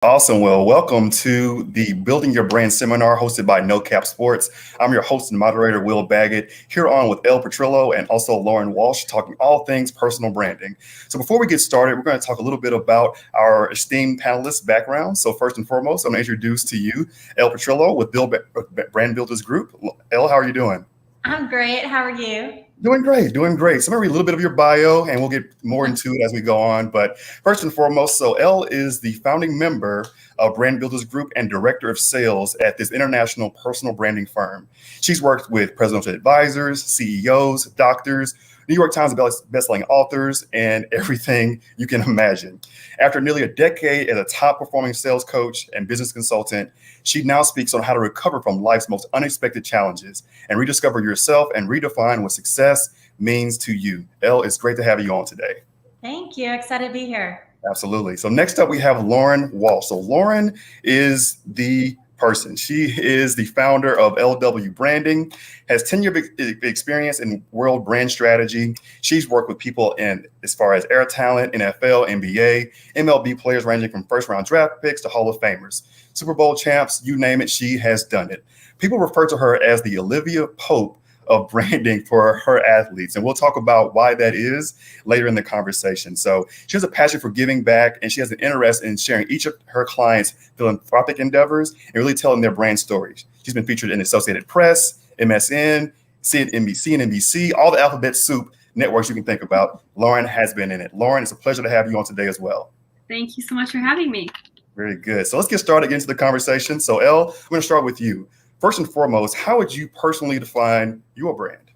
Awesome. Well, welcome to the Building Your Brand seminar hosted by No Cap Sports. I'm your host and moderator, Will Baggett, here on with El Petrillo and also Lauren Walsh, talking all things personal branding. So before we get started, we're going to talk a little bit about our esteemed panelists' backgrounds. So first and foremost, I'm going to introduce to you El Petrillo with Brand Builders Group. El, how are you doing? I'm great. How are you? Doing great, doing great. So I'm gonna read a little bit of your bio and we'll get more into it as we go on. But first and foremost, so Elle is the founding member of Brand Builders Group and director of sales at this international personal branding firm. She's worked with presidential advisors, CEOs, doctors, New York Times bestselling authors, and everything you can imagine. After nearly a decade as a top performing sales coach and business consultant, she now speaks on how to recover from life's most unexpected challenges and rediscover yourself and redefine what success means to you. Elle, it's great to have you on today. Thank you. Excited to be here. Absolutely. So next up, we have Lauren Walsh. So Lauren is the person. She is the founder of LW Branding, has 10-year experience in world brand strategy. She's worked with people in as far as air talent, NFL, NBA, MLB players ranging from first-round draft picks to Hall of Famers, Super Bowl champs, you name it, she has done it. People refer to her as the Olivia Pope of branding for her athletes. And we'll talk about why that is later in the conversation. So she has a passion for giving back, and she has an interest in sharing each of her clients' philanthropic endeavors and really telling their brand stories. She's been featured in Associated Press, MSN, NBC, all the alphabet soup networks you can think about. Lauren has been in it. Lauren, it's a pleasure to have you on today as well. Thank you so much for having me. Very good. So let's get started into the conversation. So Elle, I'm going to start with you. First and foremost, how would you personally define your brand?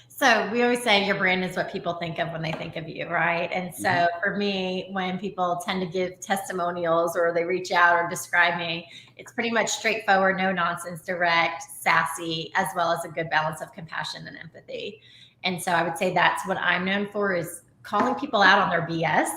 So we always say your brand is what people think of when they think of you, right? And so for me, when people tend to give testimonials or they reach out or describe me, it's pretty much straightforward, no nonsense, direct, sassy, as well as a good balance of compassion and empathy. And so I would say that's what I'm known for, is calling people out on their BS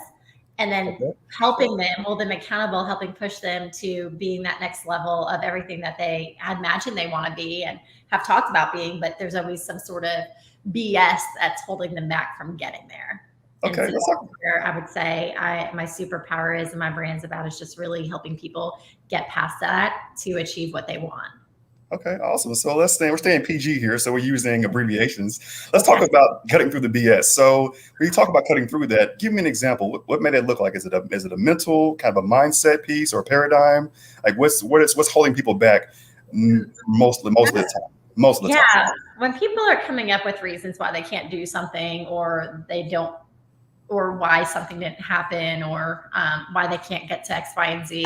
and then helping them, hold them accountable, helping push them to being that next level of everything that they had imagined they want to be and have talked about being, but there's always some sort of BS that's holding them back from getting there. Okay. And so that's where I would say my superpower is, and my brand's about, is just really helping people get past that to achieve what they want. Okay, awesome. So we're staying PG here. So we're using abbreviations. Let's talk about cutting through the BS. So when you talk about cutting through that, give me an example. What made it look like? Is it a mental kind of a mindset piece or a paradigm? Like what's holding people back most of the time? Most of the time. When people are coming up with reasons why they can't do something, or they don't, or why something didn't happen, or why they can't get to X, Y, and Z,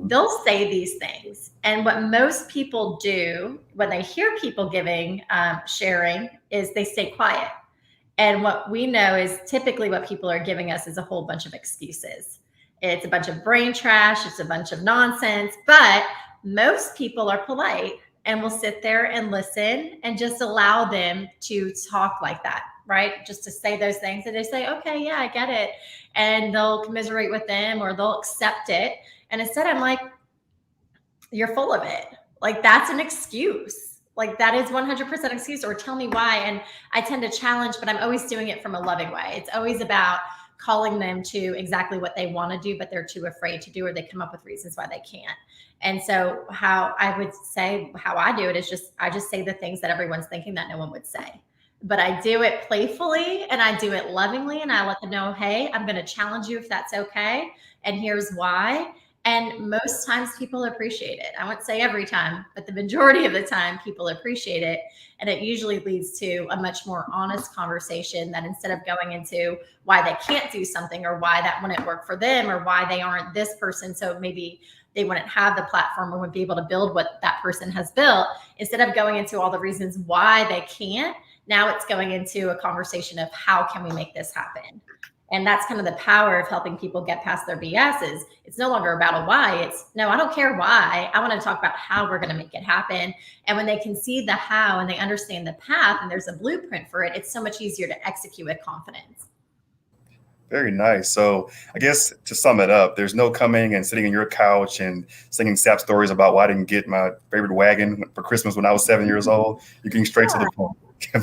they'll say these things. And what most people do when they hear people sharing, is they stay quiet. And what we know is typically what people are giving us is a whole bunch of excuses. It's a bunch of brain trash. It's a bunch of nonsense. But most people are polite and will sit there and listen and just allow them to talk like that. Right? Just to say those things, and they say, okay, yeah, I get it. And they'll commiserate with them or they'll accept it. And instead I'm like, you're full of it. Like, that's an excuse. Like, that is 100% excuse, or tell me why. And I tend to challenge, but I'm always doing it from a loving way. It's always about calling them to exactly what they want to do, but they're too afraid to do, or they come up with reasons why they can't. And so how I would say how I do it is I just say the things that everyone's thinking that no one would say. But I do it playfully and I do it lovingly, and I let them know, hey, I'm going to challenge you if that's okay. And here's why. And most times people appreciate it. I won't say every time, but the majority of the time people appreciate it. And it usually leads to a much more honest conversation, that instead of going into why they can't do something, or why that wouldn't work for them, or why they aren't this person, so maybe they wouldn't have the platform or wouldn't be able to build what that person has built, instead of going into all the reasons why they can't, now it's going into a conversation of how can we make this happen? And that's kind of the power of helping people get past their BS. Is it's no longer about a why. It's, no, I don't care why. I want to talk about how we're going to make it happen. And when they can see the how and they understand the path and there's a blueprint for it, it's so much easier to execute with confidence. Very nice. So I guess to sum it up, there's no coming and sitting on your couch and singing sap stories about why I didn't get my favorite wagon for Christmas when I was 7 years old. You're getting straight to the point.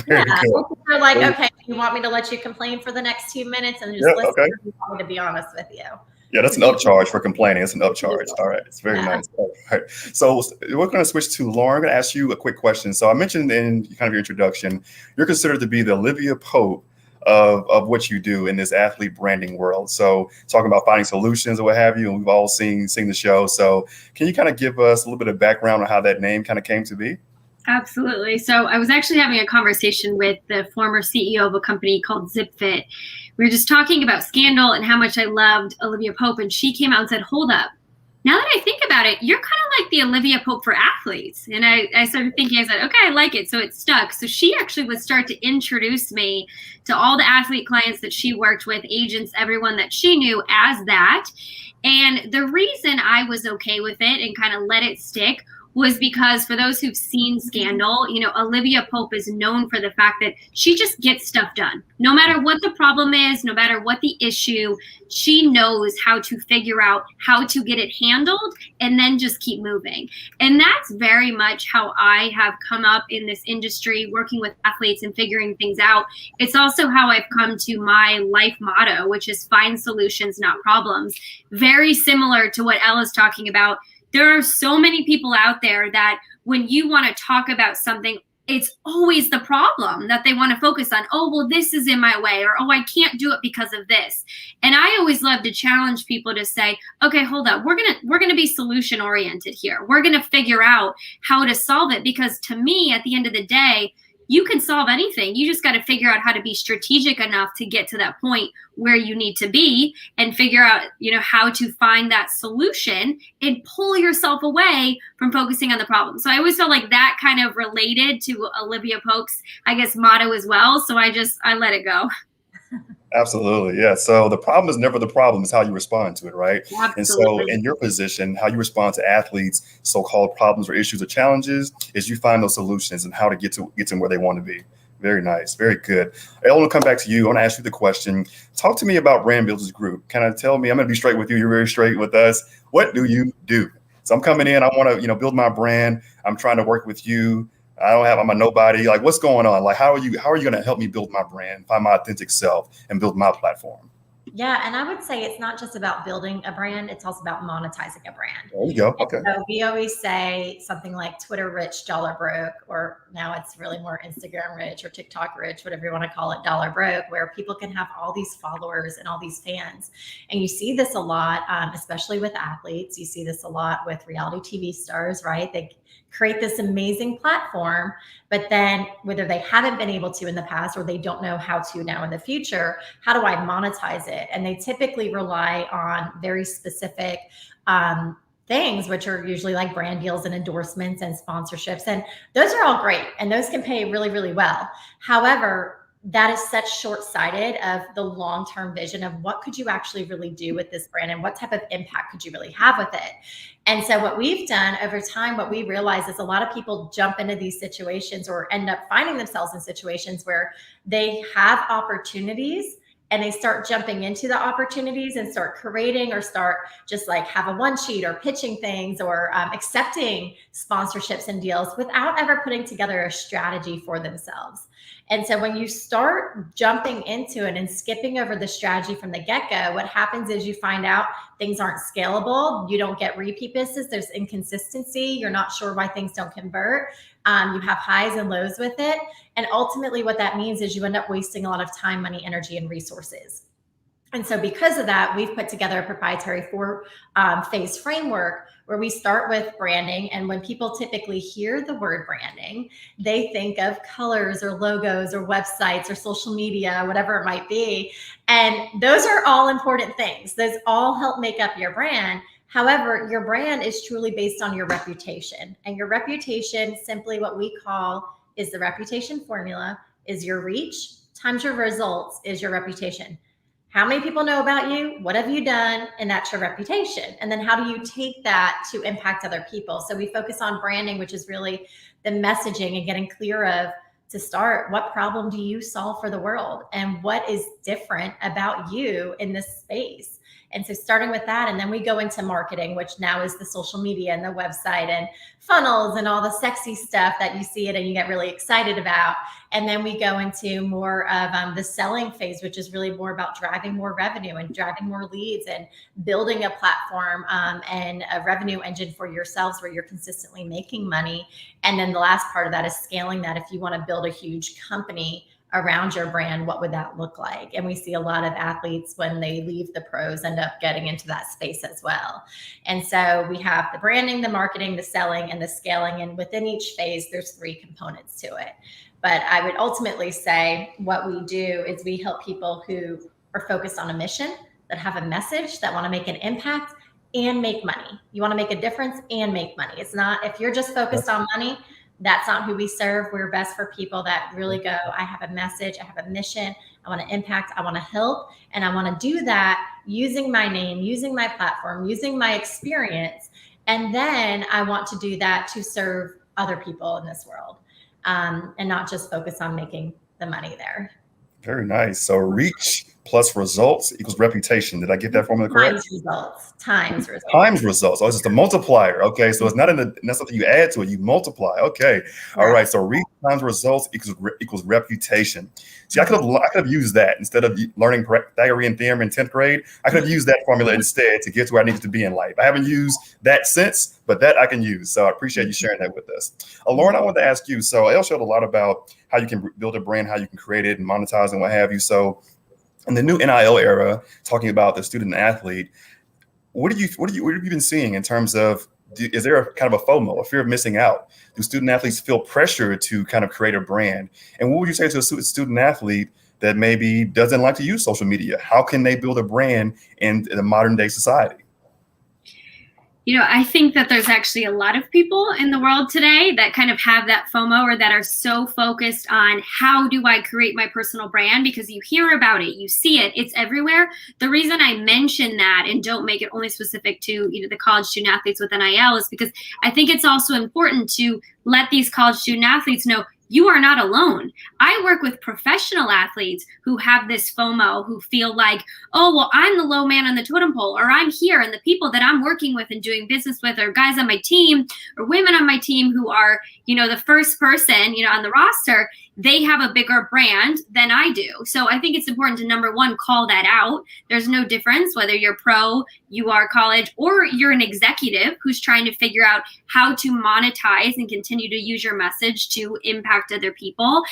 Very good. They're like, okay, you want me to let you complain for the next 2 minutes and just listen? Okay. You want me to be honest with you. Yeah, that's an upcharge for complaining. It's an upcharge. All right. It's very Yeah. nice. All right. So we're going to switch to Lauren. I'm going to ask you a quick question. So I mentioned in kind of your introduction, you're considered to be the Olivia Pope of what you do in this athlete branding world. So talking about finding solutions or what have you, and we've all seen the show. So can you kind of give us a little bit of background on how that name kind of came to be? Absolutely. So I was actually having a conversation with the former CEO of a company called ZipFit. We were just talking about scandal and how much I loved Olivia Pope. And she came out and said, hold up. Now that I think about it, you're kind of like the Olivia Pope for athletes. And I started thinking, I said, okay, I like it. So it stuck. So she actually would start to introduce me to all the athlete clients that she worked with, agents, everyone that she knew as that. And the reason I was okay with it and kind of let it stick was because for those who've seen Scandal, Olivia Pope is known for the fact that she just gets stuff done. No matter what the problem is, no matter what the issue, she knows how to figure out how to get it handled and then just keep moving. And that's very much how I have come up in this industry, working with athletes and figuring things out. It's also how I've come to my life motto, which is find solutions, not problems. Very similar to what Ella's talking about. There are so many people out there that when you want to talk about something, it's always the problem that they want to focus on. Oh, well, this is in my way, or, oh, I can't do it because of this. And I always love to challenge people to say, okay, hold up. We're going to be solution oriented here. We're going to figure out how to solve it, because to me, at the end of the day, you can solve anything. You just got to figure out how to be strategic enough to get to that point where you need to be and figure out, how to find that solution and pull yourself away from focusing on the problem. So I always felt like that kind of related to Olivia Pope's, I guess, motto as well. So I let it go. Absolutely. Yeah. So the problem is never the problem, it's how you respond to it, right? Absolutely. And so in your position, how you respond to athletes' so-called problems or issues or challenges is you find those solutions and how to get to where they want to be. Very nice. Very good. I want to come back to you. I want to ask you the question. Talk to me about Brand Builders Group. Kind of tell me, I'm going to be straight with you. You're very straight with us. What do you do? So I'm coming in, I want to, build my brand. I'm trying to work with you. I'm a nobody. Like, what's going on? Like, how are you going to help me build my brand, find my authentic self, and build my platform? Yeah, and I would say it's not just about building a brand, it's also about monetizing a brand. There you go. Okay. So we always say something like Twitter rich, dollar broke, or now it's really more Instagram rich or TikTok rich, whatever you want to call it, dollar broke, where people can have all these followers and all these fans. And you see this a lot, especially with athletes. You see this a lot with reality TV stars, right? They create this amazing platform, but then whether they haven't been able to in the past or they don't know how to now in the future, how do I monetize it? And they typically rely on very specific things, which are usually like brand deals and endorsements and sponsorships. And those are all great. And those can pay really, really well. However, that is such short-sighted of the long-term vision of what could you actually really do with this brand and what type of impact could you really have with it. And so what we've done over time, what we realize is a lot of people jump into these situations or end up finding themselves in situations where they have opportunities and they start jumping into the opportunities and start creating or start just like have a one sheet or pitching things or accepting sponsorships and deals without ever putting together a strategy for themselves. And so when you start jumping into it and skipping over the strategy from the get-go, what happens is you find out things aren't scalable. You don't get repeat business. There's inconsistency. You're not sure why things don't convert. You have highs and lows with it. And ultimately what that means is you end up wasting a lot of time, money, energy, and resources. And so because of that, we've put together a proprietary four-phase framework where we start with branding. And when people typically hear the word branding, they think of colors or logos or websites or social media, whatever it might be. And those are all important things. Those all help make up your brand. However, your brand is truly based on your reputation. And your reputation, simply what we call is the reputation formula, is your reach times your results is your reputation. How many people know about you? What have you done? And that's your reputation. And then how do you take that to impact other people? So we focus on branding, which is really the messaging and getting clear of, to start, what problem do you solve for the world? And what is different about you in this space? And so starting with that, and then we go into marketing, which now is the social media and the website and funnels and all the sexy stuff that you see it and you get really excited about. And then we go into more of the selling phase, which is really more about driving more revenue and driving more leads and building a platform and a revenue engine for yourselves where you're consistently making money. And then the last part of that is scaling that. If you want to build a huge company around your brand, what would that look like? And we see a lot of athletes when they leave the pros end up getting into that space as well. And so we have the branding, the marketing, the selling, and the scaling. And within each phase, there's 3 components to it. But I would ultimately say what we do is we help people who are focused on a mission, that have a message, that want to make an impact and make money. You want to make a difference and make money. It's not, if you're just focused on money, that's not who we serve. We're best for people that really go, I have a message, I have a mission, I want to impact, I want to help, and I want to do that using my name, using my platform, using my experience. And then I want to do that to serve other people in this world, and not just focus on making the money there. Very nice. So reach plus results equals reputation. Did I get that formula correct? Times results. Times results. Oh, it's just a multiplier. Okay. So it's not not something you add to it, you multiply. Okay. All right. So reach times results equals reputation. See, I could have used that instead of learning Pythagorean theorem in 10th grade. I could have used that formula instead to get to where I needed to be in life. I haven't used that since, but that I can use. So I appreciate you sharing that with us. Lauren, I wanted to ask you, so Elle showed a lot about how you can build a brand, how you can create it and monetize and what have you. So in the new NIL era, talking about the student athlete, what have you been seeing in terms of, is there a kind of a FOMO, a fear of missing out? Do student athletes feel pressure to kind of create a brand? And what would you say to a student athlete that maybe doesn't like to use social media? How can they build a brand in a modern day society? You know, I think that there's actually a lot of people in the world today that kind of have that FOMO, or that are so focused on how do I create my personal brand, because you hear about it, you see it, it's everywhere. The reason I mention that and don't make it only specific to, you know, the college student athletes with NIL is because I think it's also important to let these college student athletes know you are not alone. I work with professional athletes who have this FOMO, who feel like, oh, well, I'm the low man on the totem pole, or I'm here, and the people that I'm working with and doing business with are guys on my team or women on my team who are, you know, the first person, you know, on the roster. They have a bigger brand than I do. So I think it's important to, number one, call that out. There's no difference whether you're pro, you are college, or you're an executive who's trying to figure out how to monetize and continue to use your message to impact other people.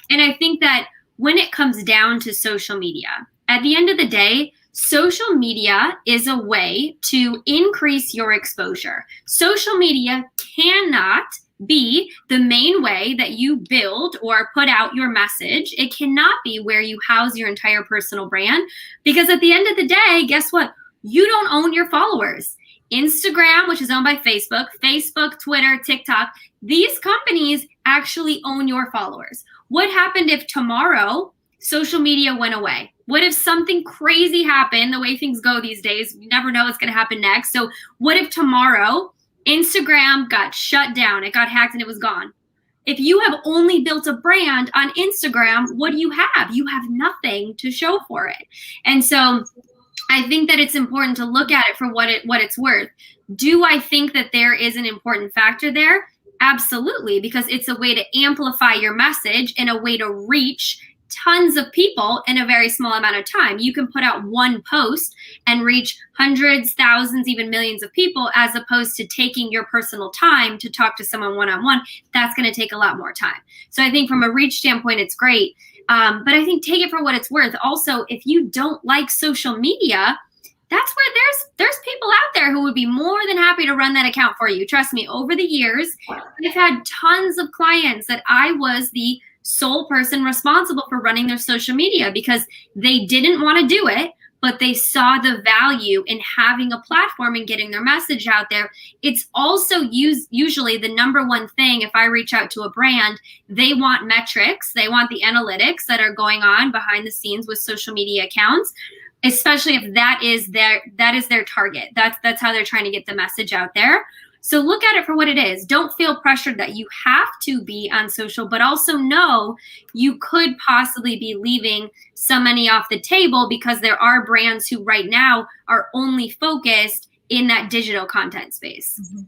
And I think that when it comes down to social media, at the end of the day, social media is a way to increase your exposure. Social media cannot be the main way that you build or put out your message. It cannot be where you house your entire personal brand, because at the end of the day, guess what? You don't own your followers. Instagram, which is owned by Facebook, Twitter, TikTok, these companies actually own your followers. What happened if tomorrow social media went away? What if something crazy happened? The way things go these days, you never know what's going to happen next. So what if tomorrow Instagram got shut down, it got hacked, and it was gone? If you have only built a brand on Instagram, what do you have? You have nothing to show for it. And so I think that it's important to look at it for what it's worth. Do I think that there is an important factor there? Absolutely, because it's a way to amplify your message and a way to reach tons of people in a very small amount of time. You can put out one post and reach hundreds, thousands, even millions of people, as opposed to taking your personal time to talk to someone one-on-one. That's going to take a lot more time. So I think from a reach standpoint, it's great. But I think take it for what it's worth. Also, if you don't like social media, that's where there's people out there who would be more than happy to run that account for you. Trust me, over the years, I've had tons of clients that I was the sole person responsible for running their social media because they didn't want to do it, but they saw the value in having a platform and getting their message out there. It's also usually the number one thing. If I reach out to a brand, they want metrics. They want the analytics that are going on behind the scenes with social media accounts, especially if that is their target. That's how they're trying to get the message out there. So look at it for what it is. Don't feel pressured that you have to be on social, but also know you could possibly be leaving some money off the table because there are brands who right now are only focused in that digital content space.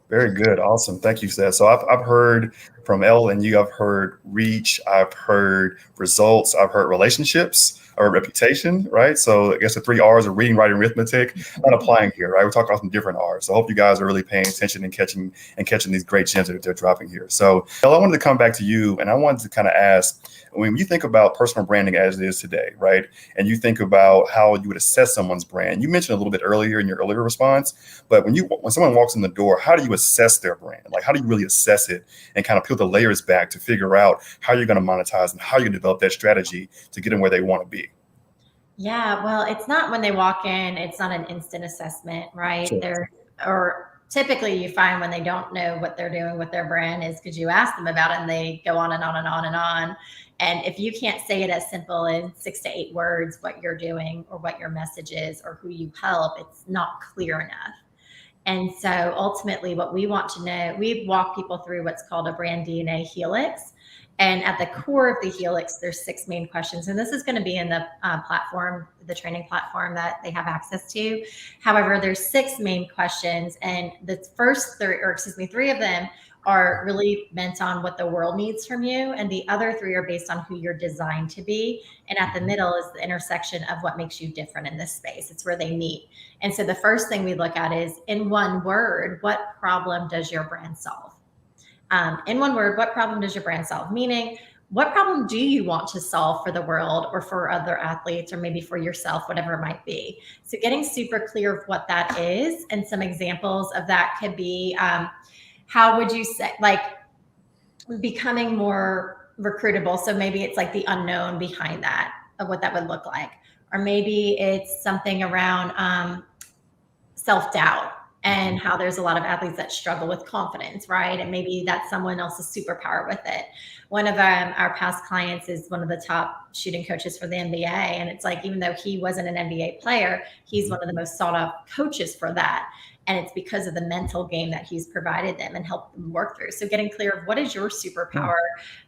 Very good. Awesome. Thank you, Seth. So I've heard from Elle and you, I've heard reach, I've heard results, I've heard relationships or reputation, right? So I guess the 3 R's of reading, writing, arithmetic, not applying here, right? We're talking about some different R's. So I hope you guys are really paying attention and catching these great gems that they're dropping here. So Elle, I wanted to come back to you and I wanted to kind of ask, when you think about personal branding as it is today, right? And you think about how you would assess someone's brand. You mentioned a little bit earlier in your earlier response, but when someone walks in the door, how do you assess their brand? Like, how do you really assess it and kind of peel the layers back to figure out how you're going to monetize and how you're going to develop that strategy to get them where they want to be? Yeah, well, it's not when they walk in, it's not an instant assessment, right? Sure. Or typically you find when they don't know what they're doing with their brand is because you ask them about it and they go on and on and on and on. And if you can't say it as simple as 6 to 8 words, what you're doing or what your message is or who you help, it's not clear enough. And so ultimately what we want to know, we walk people through what's called a brand DNA helix. And at the core of the helix, there's 6 main questions. And this is going to be in the platform, the training platform that they have access to. However, there's 6 main questions. And the first 3 of them are really meant on what the world needs from you. And the other 3 are based on who you're designed to be. And at the middle is the intersection of what makes you different in this space. It's where they meet. And so the first thing we look at is, in one word, what problem does your brand solve? In one word, what problem does your brand solve? Meaning, what problem do you want to solve for the world or for other athletes or maybe for yourself, whatever it might be? So getting super clear of what that is, and some examples of that could be, how would you say, like, becoming more recruitable? So maybe it's like the unknown behind that, of what that would look like. Or maybe it's something around self-doubt, and how there's a lot of athletes that struggle with confidence, right? And maybe that's someone else's superpower with it. One of our past clients is one of the top shooting coaches for the NBA. And it's like, even though he wasn't an NBA player, he's one of the most sought out coaches for that. And it's because of the mental game that he's provided them and helped them work through. So getting clear of what is your superpower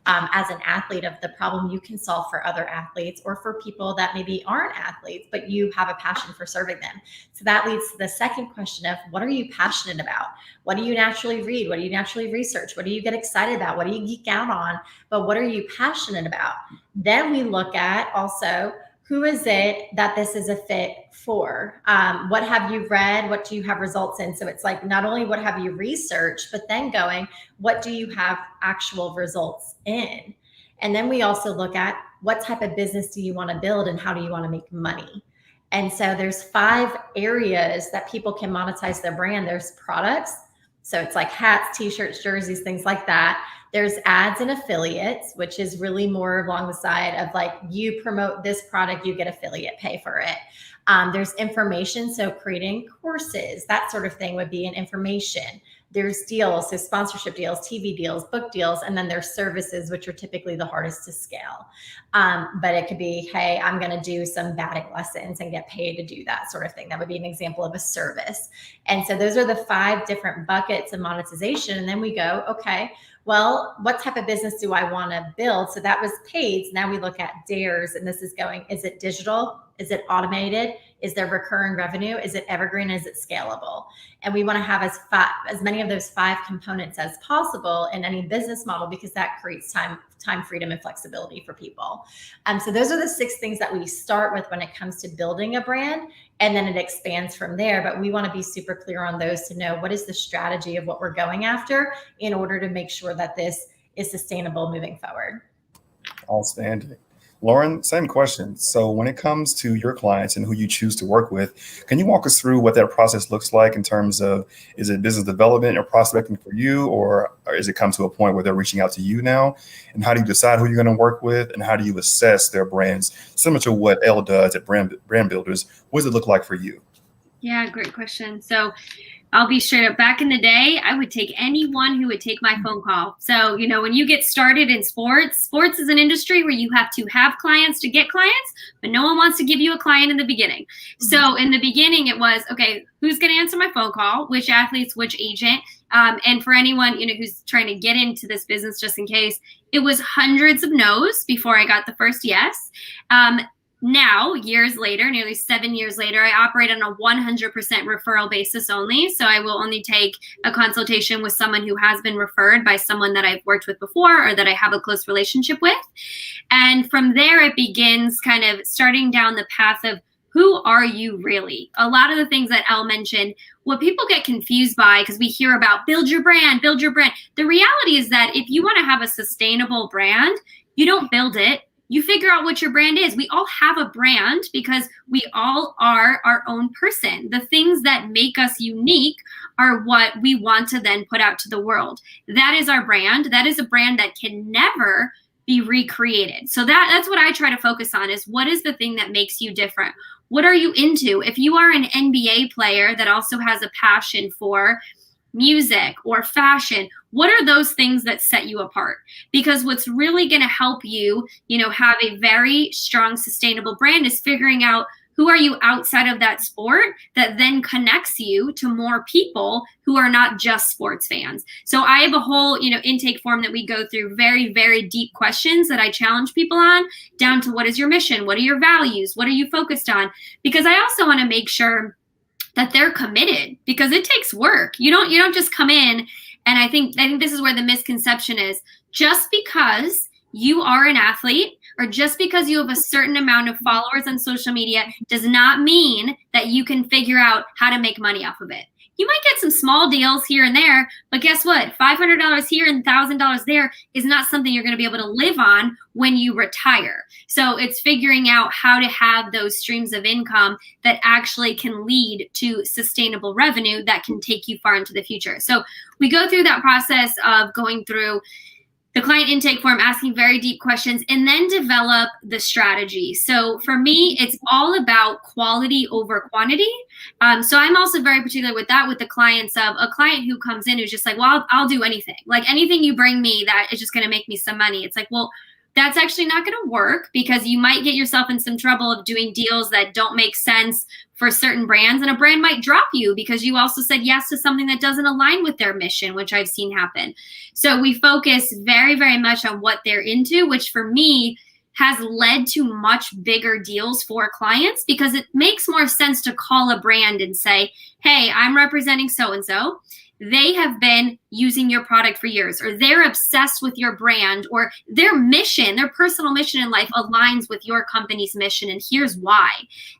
as an athlete, of the problem you can solve for other athletes or for people that maybe aren't athletes, but you have a passion for serving them. So that leads to the second question of, what are you passionate about? What do you naturally read? What do you naturally research? What do you get excited about? What do you geek out on? But what are you passionate about? Then we look at also, who is it that this is a fit for? What have you read? What do you have results in? So it's like, not only what have you researched, but then going, what do you have actual results in? And then we also look at, what type of business do you want to build and how do you want to make money? And so there's 5 areas that people can monetize their brand. There's products. So it's like hats, t-shirts, jerseys, things like that. There's ads and affiliates, which is really more along the side of like, you promote this product, you get affiliate pay for it. There's information. So creating courses, that sort of thing would be an information. There's deals, so sponsorship deals, TV deals, book deals, and then there's services, which are typically the hardest to scale. But it could be, hey, I'm going to do some batting lessons and get paid to do that sort of thing. That would be an example of a service. And so those are the 5 different buckets of monetization. And then we go, okay, well, what type of business do I want to build? So that was paid. So now we look at dares, and this is going, is it digital? Is it automated? Is there recurring revenue? Is it evergreen? Is it scalable? And we want to have as many of those 5 components as possible in any business model, because that creates time freedom and flexibility for people. So those are the 6 things that we start with when it comes to building a brand, and then it expands from there. But we want to be super clear on those to know what is the strategy of what we're going after in order to make sure that this is sustainable moving forward. Outstanding. Lauren, same question. So when it comes to your clients and who you choose to work with, can you walk us through what that process looks like in terms of, is it business development or prospecting for you, or is it come to a point where they're reaching out to you now? And how do you decide who you're going to work with, and how do you assess their brands? Similar to what Elle does at Brand Builders, what does it look like for you? Yeah, great question. So I'll be straight up. Back in the day, I would take anyone who would take my phone call. So, when you get started in sports is an industry where you have to have clients to get clients, but no one wants to give you a client in the beginning. So in the beginning, it was, okay, who's going to answer my phone call? Which athletes, which agent? And for anyone, who's trying to get into this business, just in case, it was hundreds of no's before I got the first yes. Now, years later, nearly 7 years later, I operate on a 100% referral basis only. So I will only take a consultation with someone who has been referred by someone that I've worked with before or that I have a close relationship with. And from there, it begins kind of starting down the path of who are you really? A lot of the things that Elle mentioned, what people get confused by, because we hear about build your brand. The reality is that if you want to have a sustainable brand, you don't build it. You figure out what your brand is. We all have a brand because we all are our own person. The things that make us unique are what we want to then put out to the world. That is our brand. That is a brand that can never be recreated. So that's what I try to focus on, is what is the thing that makes you different? What are you into? If you are an NBA player that also has a passion for music or fashion, what are those things that set you apart? Because what's really going to help you, have a very strong, sustainable brand is figuring out who are you outside of that sport that then connects you to more people who are not just sports fans. So I have a whole, intake form that we go through, very, very deep questions that I challenge people on, down to what is your mission? What are your values? What are you focused on? Because I also want to make sure that they're committed, because it takes work. You don't just come in. And I think this is where the misconception is. Just because you are an athlete or just because you have a certain amount of followers on social media does not mean that you can figure out how to make money off of it. You might get some small deals here and there, but guess what? $500 here and $1,000 there is not something you're going to be able to live on when you retire. So it's figuring out how to have those streams of income that actually can lead to sustainable revenue that can take you far into the future. So we go through that process of going through the client intake form, asking very deep questions, and then develop the strategy. So for me, it's all about quality over quantity. So I'm also very particular with that, with the clients, of a client who comes in who's just like, well, I'll do anything. Like anything you bring me that is just going to make me some money. It's like, well, that's actually not going to work, because you might get yourself in some trouble of doing deals that don't make sense for certain brands, and a brand might drop you because you also said yes to something that doesn't align with their mission, which I've seen happen. So we focus very, very much on what they're into, which for me has led to much bigger deals for clients, because it makes more sense to call a brand and say, hey, I'm representing so-and-so. They have been using your product for years, or they're obsessed with your brand, or their mission, their personal mission in life aligns with your company's mission. And here's why.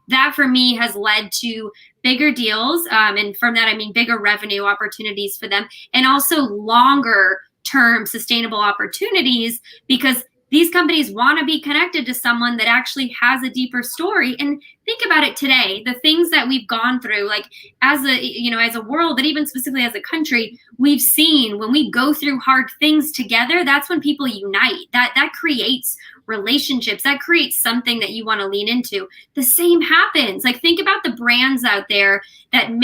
That for me has led to bigger deals. And from that, I mean bigger revenue opportunities for them, and also longer term sustainable opportunities, because these companies want to be connected to someone that actually has a deeper story. And think about it today, the things that we've gone through, like as a world, but even specifically as a country, we've seen when we go through hard things together, that's when people unite. That creates relationships. That creates something that you want to lean into. The same happens. Like think about the brands out there that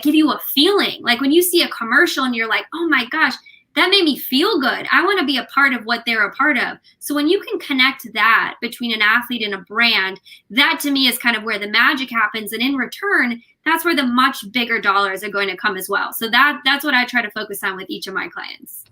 give you a feeling. Like when you see a commercial and you're like, oh my gosh, that made me feel good. I want to be a part of what they're a part of. So when you can connect that between an athlete and a brand, that to me is kind of where the magic happens. And in return, that's where the much bigger dollars are going to come as well. So that's what I try to focus on with each of my clients.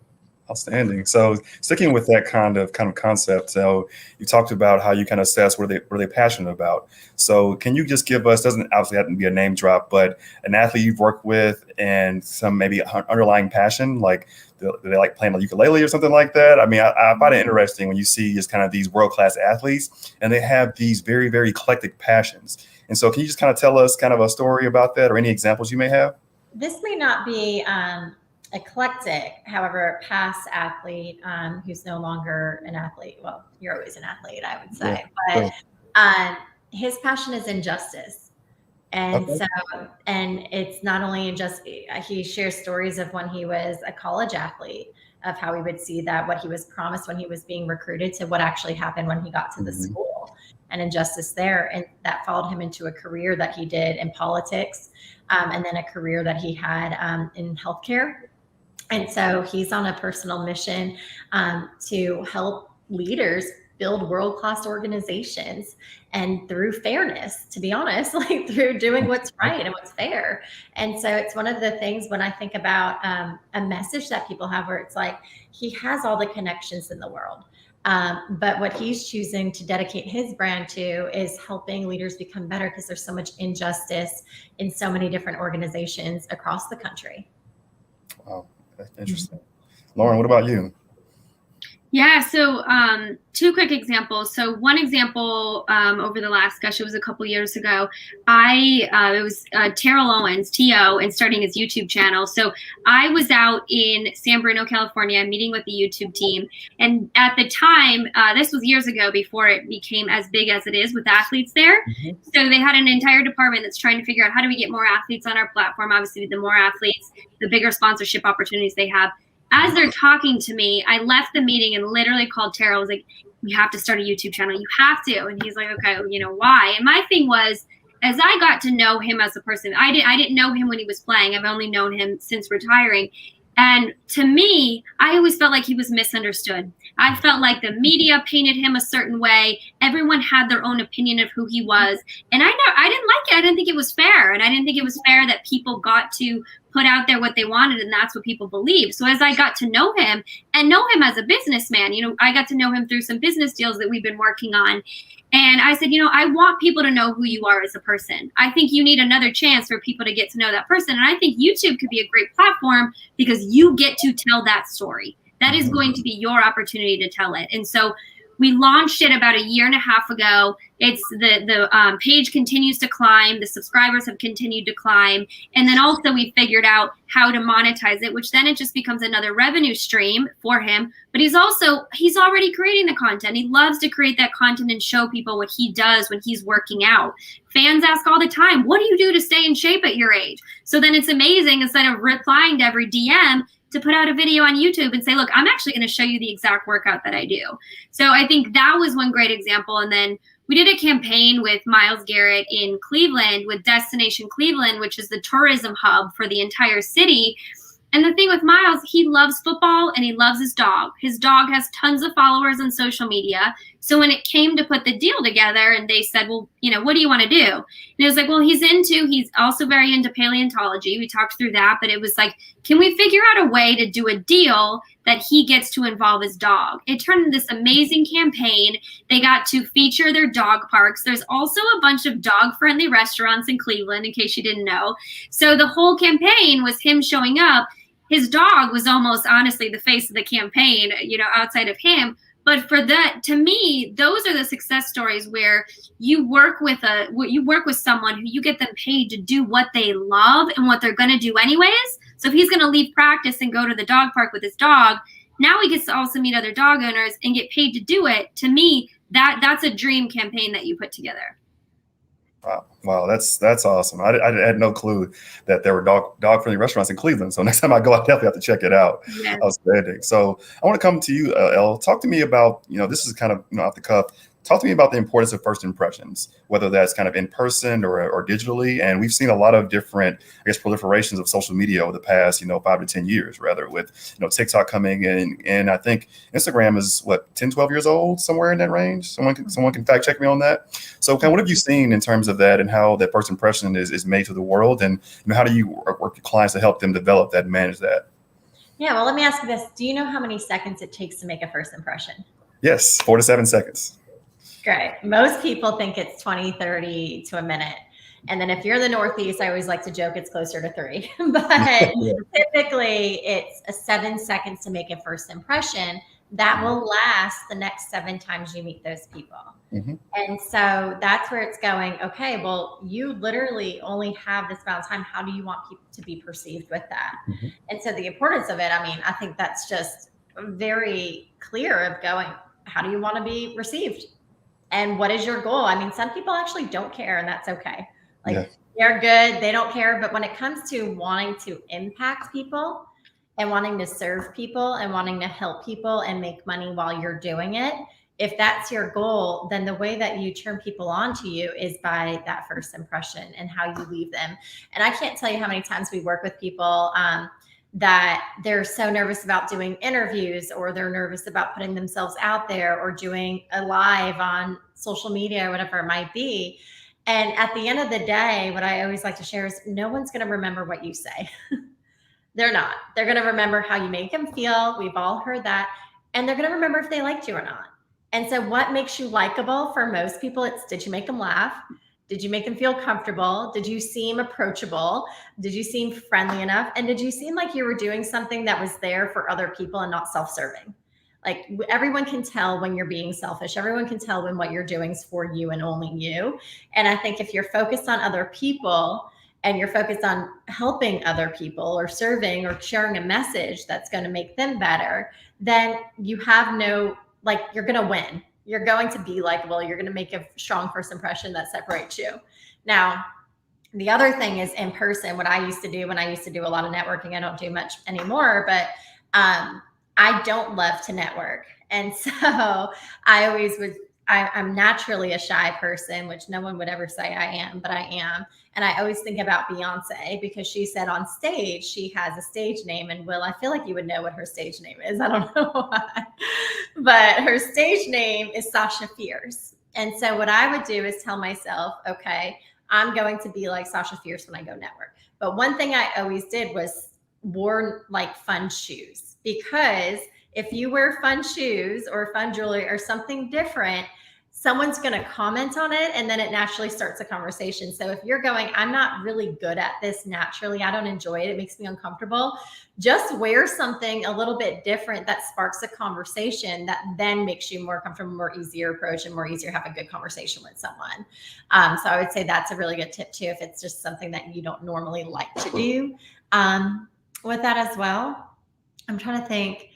Outstanding. So sticking with that kind of concept, so you talked about how you kind of assess where they're passionate about. So can you just give us, doesn't obviously have to be a name drop, but an athlete you've worked with and some maybe underlying passion, like do they like playing the ukulele or something like that? I mean, I find it interesting when you see just kind of these world-class athletes and they have these very, very eclectic passions. And so can you just kind of tell us kind of a story about that, or any examples you may have? This may not be eclectic, however, past athlete who's no longer an athlete. Well, you're always an athlete, I would say, Yeah. but his passion is injustice. And Okay. so, and it's not only injustice, he shares stories of when he was a college athlete, of how he would see that what he was promised when he was being recruited to what actually happened when he got to the Mhm. school. and injustice there. And that followed him into a career that he did in politics, and then a career that he had in healthcare. And so he's on a personal mission to help leaders build world-class organizations, and through fairness, to be honest, like through doing what's right and what's fair. And so it's one of the things when I think about a message that people have, where it's like, he has all the connections in the world. But what he's choosing to dedicate his brand to is helping leaders become better, because there's so much injustice in so many different organizations across the country. Wow, that's interesting. Lauren, what about you? Yeah, so two quick examples. So one example over the last, gosh, it was a couple years ago, it was Terrell Owens, T.O., and starting his YouTube channel. So I was out in San Bruno, California, meeting with the YouTube team. And at the time, this was years ago, before it became as big as it is with athletes there. Mm-hmm. So they had an entire department that's trying to figure out, how do we get more athletes on our platform? Obviously, the more athletes, the bigger sponsorship opportunities they have. As they're talking to me, I left the meeting and literally called Terrell. I was like, you have to start a YouTube channel. You have to. And he's like, okay, why? And my thing was, as I got to know him as a person, I didn't know him when he was playing. I've only known him since retiring. And to me, I always felt like he was misunderstood. I felt like the media painted him a certain way. Everyone had their own opinion of who he was. And I didn't like it. I didn't think it was fair. And I didn't think it was fair that people got to put out there what they wanted, and that's what people believe. So as I got to know him and know him as a businessman, I got to know him through some business deals that we've been working on. And I said, I want people to know who you are as a person. I think you need another chance for people to get to know that person. And I think YouTube could be a great platform, because you get to tell that story. That is going to be your opportunity to tell it. And so we launched it about a year and a half ago. It's the page continues to climb. The subscribers have continued to climb. And then also we figured out how to monetize it, which then it just becomes another revenue stream for him. But he's already creating the content. He loves to create that content and show people what he does when he's working out. Fans ask all the time, what do you do to stay in shape at your age? So then it's amazing, instead of replying to every DM, to put out a video on YouTube and say, look, I'm actually going to show you the exact workout that I do. So I think that was one great example. And then we did a campaign with Myles Garrett in Cleveland with Destination Cleveland, which is the tourism hub for the entire city. And the thing with Myles, he loves football and he loves his dog. His dog has tons of followers on social media. So when it came to put the deal together and they said, well, what do you want to do? And it was like, well, he's also very into paleontology. We talked through that, but it was like, can we figure out a way to do a deal that he gets to involve his dog? It turned into this amazing campaign. They got to feature their dog parks. There's also a bunch of dog-friendly restaurants in Cleveland, in case you didn't know. So the whole campaign was him showing up. His dog was almost honestly the face of the campaign, outside of him. But for that, to me, those are the success stories where you work with someone who you get them paid to do what they love and what they're going to do anyways. So if he's going to leave practice and go to the dog park with his dog, now he gets to also meet other dog owners and get paid to do it. To me, that's a dream campaign that you put together. Wow, that's awesome. I had no clue that there were dog-friendly restaurants in Cleveland. So next time I go, I definitely have to check it out. Yes. Outstanding. So I want to come to you, Elle. Talk to me about, this is kind of off the cuff. Talk to me about the importance of first impressions, whether that's kind of in person or digitally. And we've seen a lot of different, proliferations of social media over the past, 5 to 10 years, rather, with, TikTok coming in. And I think Instagram is 10, 12 years old, somewhere in that range. Someone can fact check me on that. So what have you seen in terms of that and how that first impression is made to the world? And how do you work with clients to help them develop that and manage that? Yeah, well, let me ask you this. Do you know how many seconds it takes to make a first impression? Yes, 4 to 7 seconds. Great. Most people think it's 20, 30 to a minute. And then if you're the Northeast, I always like to joke it's closer to 3. But typically it's 7 seconds to make a first impression that will last the next 7 times you meet those people. Mm-hmm. And so that's where it's going, okay, well, you literally only have this amount of time. How do you want people to be perceived with that? Mm-hmm. And so the importance of it, I think that's just very clear of going, how do you want to be received? And what is your goal? Some people actually don't care, and that's okay. They're good. They don't care. But when it comes to wanting to impact people and wanting to serve people and wanting to help people and make money while you're doing it, if that's your goal, then the way that you turn people on to you is by that first impression and how you leave them. And I can't tell you how many times we work with people that they're so nervous about doing interviews, or they're nervous about putting themselves out there, or doing a live on social media or whatever it might be. And at the end of the day, what I always like to share is no one's going to remember what you say. They're not. They're going to remember how you make them feel. We've all heard that. And they're going to remember if they liked you or not. And so what makes you likable for most people, it's, did you make them laugh? Did you make them feel comfortable? Did you seem approachable? Did you seem friendly enough? And did you seem like you were doing something that was there for other people and not self-serving? Like, everyone can tell when you're being selfish. Everyone can tell when what you're doing is for you and only you. And I think if you're focused on other people and you're focused on helping other people or serving or sharing a message that's going to make them better, then you have no, like, you're going to win. You're going to be likable. You're going to make a strong first impression that separates you. Now, the other thing is in person. What I used to do when I used to do a lot of networking, I don't do much anymore, but I don't love to network. And so I always would, I'm naturally a shy person, which no one would ever say I am, but I am. And I always think about Beyonce, because she said on stage, she has a stage name. And Will, I feel like you would know what her stage name is. I don't know why, but her stage name is Sasha Fierce. And so what I would do is tell myself, okay, I'm going to be like Sasha Fierce when I go network. But one thing I always did was wore like fun shoes, because if you wear fun shoes or fun jewelry or something different, someone's going to comment on it, and then it naturally starts a conversation. So if you're going, I'm not really good at this naturally, I don't enjoy it, it makes me uncomfortable, just wear something a little bit different that sparks a conversation that then makes you more comfortable, more easier approach, and more easier have a good conversation with someone. So I would say that's a really good tip too, if it's just something that you don't normally like to do. With that as well, I'm trying to think.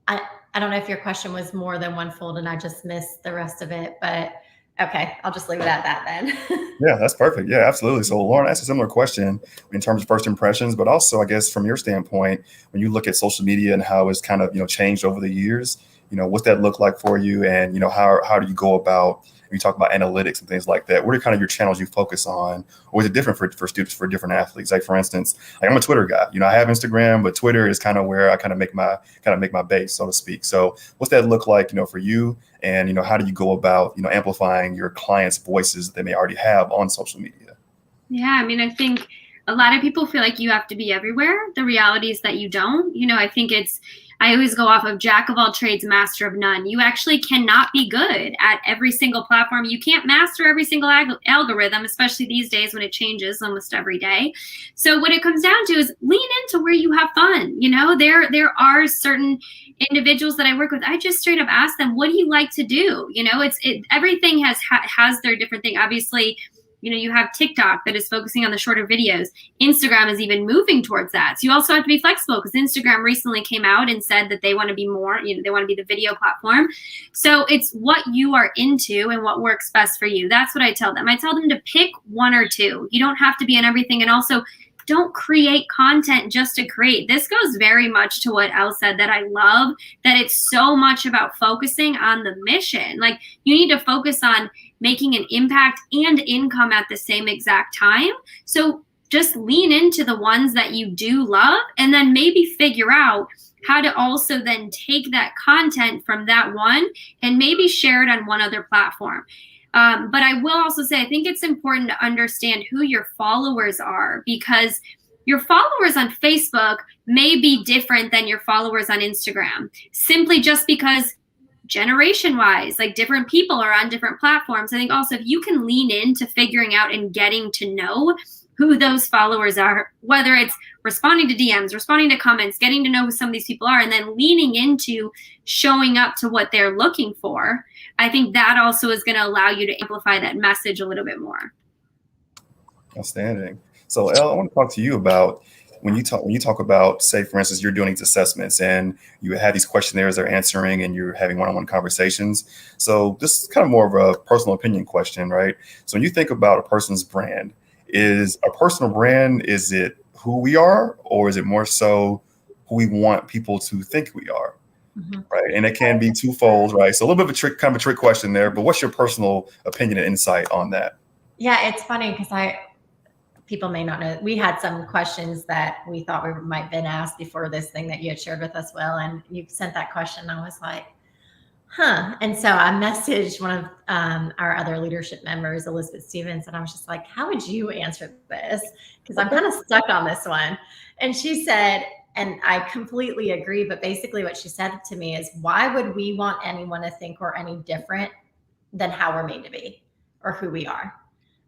I don't know if your question was more than one fold and I just missed the rest of it, but okay, I'll just leave it at that then. Yeah, that's perfect. Yeah, absolutely. So Lauren asked a similar question in terms of first impressions, but also I guess from your standpoint, when you look at social media and how it's kind of, changed over the years, what's that look like for you? And, how do you go about, you talk about analytics and things like that, what are kind of your channels you focus on? Or is it different for students, for different athletes? Like, for instance, like, I'm a Twitter guy, I have Instagram, but Twitter is kind of where I kind of make my base, so to speak. So what's that look like, for you? And, how do you go about, amplifying your clients' voices that they may already have on social media? Yeah, I mean, I think a lot of people feel like you have to be everywhere. The reality is that you don't. I think I always go off of jack of all trades, master of none. You actually cannot be good at every single platform. You can't master every single algorithm, especially these days when it changes almost every day. So what it comes down to is lean into where you have fun. There are certain individuals that I work with. I just straight up ask them, what do you like to do? Everything has their different thing. Obviously, you have TikTok that is focusing on the shorter videos. Instagram is even moving towards that. So you also have to be flexible, because Instagram recently came out and said that they want to be more, they want to be the video platform. So it's what you are into and what works best for you. That's what I tell them. I tell them to pick one or two. You don't have to be in everything. And also, don't create content just to create. This goes very much to what Elle said, that I love, that it's so much about focusing on the mission. Like, you need to focus on making an impact and income at the same exact time. So just lean into the ones that you do love, and then maybe figure out how to also then take that content from that one and maybe share it on one other platform. But I will also say, I think it's important to understand who your followers are, because your followers on Facebook may be different than your followers on Instagram, simply just because generation-wise, like, different people are on different platforms. I think also if you can lean into figuring out and getting to know who those followers are, whether it's responding to DMs, responding to comments, getting to know who some of these people are, and then leaning into showing up to what they're looking for, I think that also is going to allow you to amplify that message a little bit more. Outstanding. So Elle, I want to talk to you about when you talk about, say, for instance, you're doing these assessments and you have these questionnaires they're answering and you're having one-on-one conversations. So this is kind of more of a personal opinion question, right? So when you think about a person's brand, is a personal brand, is it who we are, or is it more so who we want people to think we are? right? And it can be twofold, right? So a little bit of kind of a trick question there, but what's your personal opinion and insight on that? Yeah, it's funny because people may not know, we had some questions that we thought we might have been asked before this thing that you had shared with us, Will, and you sent that question. And I was like, And so I messaged one of our other leadership members, Elizabeth Stevens, and I was just like, how would you answer this? Because I'm kind of stuck on this one. And she said, and I completely agree, but basically what she said to me is, why would we want anyone to think we're any different than how we're made to be or who we are?